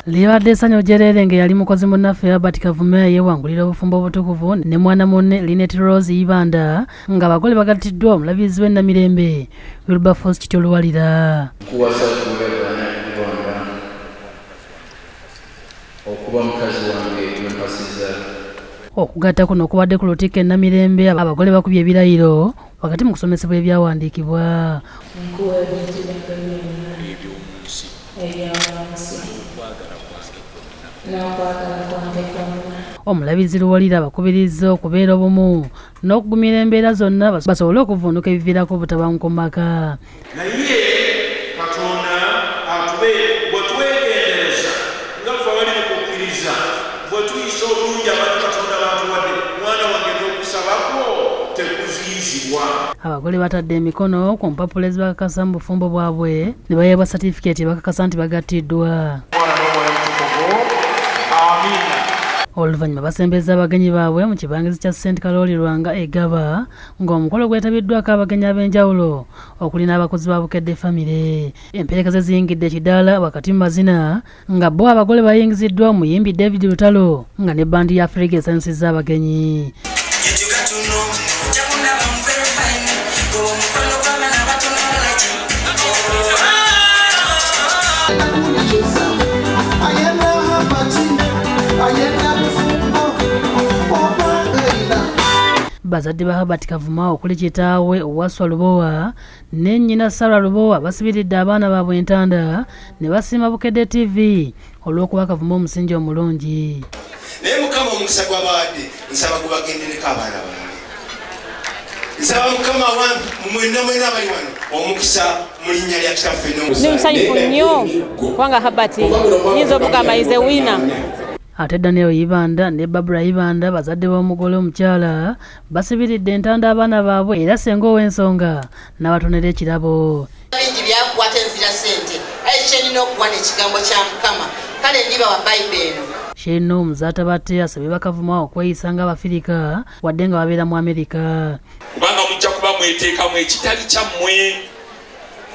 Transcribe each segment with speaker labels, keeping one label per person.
Speaker 1: Libadde essanyu Jererenge yali mukozi munnaffe Herbert Kavuma yeewangulira obufumbo obutukuvu ne mwana munne Linet Rose Ibanda nga abagole bagattiddwa omulabizi w'ennamirembe Wilberforce Kitoluwalira.
Speaker 2: Okuba mukazi wange mwempasiza.
Speaker 1: Okugatta kuno okubadde ku lutikko ennamirembe abagole bakubye ebirayiro wakati mu kusomesebwa ebyawandiikibwa. Omulabizi Luwalira abakubirizza okubeera obumu n'okugumira embeera zonna basobole okuvvuunuka ebiviirako obutabanguko mu maka.
Speaker 3: Naye Katonda atube bwe twegendereza nga ffe abali mu kukkiriza bwe tuyisa obulungi abantu Katonda batuwadde mwana wange n'okusabako tekuziyizibwa.
Speaker 1: Abagole batadde emikono ku mpapula ezibakakasa mu bufumbo bwabwe ne bayeebwa satifikeeti ebakakasa nti bagattiddwa. Oluvannyuma basembeza abagenyi baabwe mu kibangizi kya St. Kaloli Lwanga Egaba ng'omukolo gwetabiddwako abagenyi ab'enjawulo okuli n'abakozi ba Bukedde famire. Emperekeze ziyingidde ekidaala wakati mu mazina nga bo abagole bayingiziddwa omuyimbi David Lutalo nga ne bbandi ya Africa esanyusizza abagenyi. Bazadde ba Herbert Kavuma okuli kitaawe Owaswa Lubowa ne nnyina Sarah Lubowa basibiridde abaana baabwe entanda ne basiima Bukedde TV olw'okuba Kavuma omusingi omulungi.
Speaker 4: Naye Mukama omukisa gw'abawadde nsaba gubagendereko abaana bange. Nsaba Mukama mwenna abali wano omukisa mu linnya lya kitaffe
Speaker 5: ni musanyufu nnyo kubanga Herbert yinza okugamba is a winner.
Speaker 1: Ate Daniel Ibanda ne Barbara Ibanda bazadde b'omugole omukyala basibiridde entanda abaana baabwe era senga ow'ensonga n'abatonera ekirabo.
Speaker 6: Bingi byakwata enzira ssente aye kyenina okuwa n'ekigambo kya Mukama kale ndiba wa Bayibuli eno.
Speaker 1: Sheno Muzatabatte asabye Bakavuma okweyisa ng'Abafirika wadde nga babeera mu Amerika.
Speaker 3: Kubanga mujja kuba mweteekamu ekitali kyammwe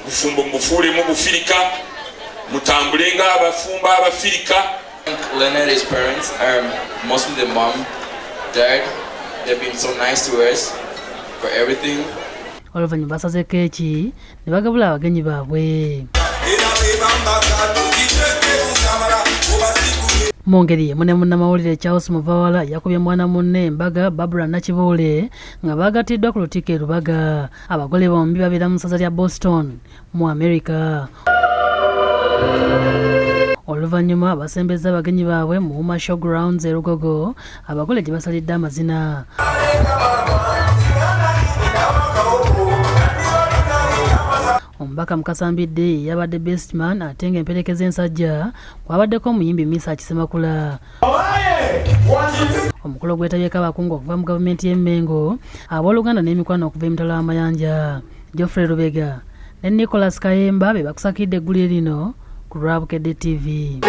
Speaker 3: bufumbo mufuulemu Bufirika mutambule ng'abafumba Abafirika.
Speaker 7: Leonard, his parents, mostly the mom, dad, they've been so nice to us for everything.
Speaker 1: Oluvannyuma basaze keeki ne bagabula abagenyi baabwe. Mu ngeri emu ne munnamawulire Charles Muvawala yakubye mwana munne embaga Barbara Nakiboole nga bagattiddwa ku lutikko e Lubaga. Abagole bombi babeera mu ssaza lya Boston mu Amerika. Oluvannyuma basembeza abagenyi baabwe mu Homa Showgrounds e Lugogo abagole gye basalidde amazina. Omubaka Mukasambidde yabadde best man ate ng'emperekeza ensajja kwabaddeko omuyimbi Misa Kisemakula. Omukolo gwetabyeko abakungu okuva mu gavumenti y'e Mengo abooluganda n'emikwano okuva emitala w'amayanja. Geoffrey Lubega ne Nicholas Kayemba be bakusakidde eggulire lino ku Bukedde TV.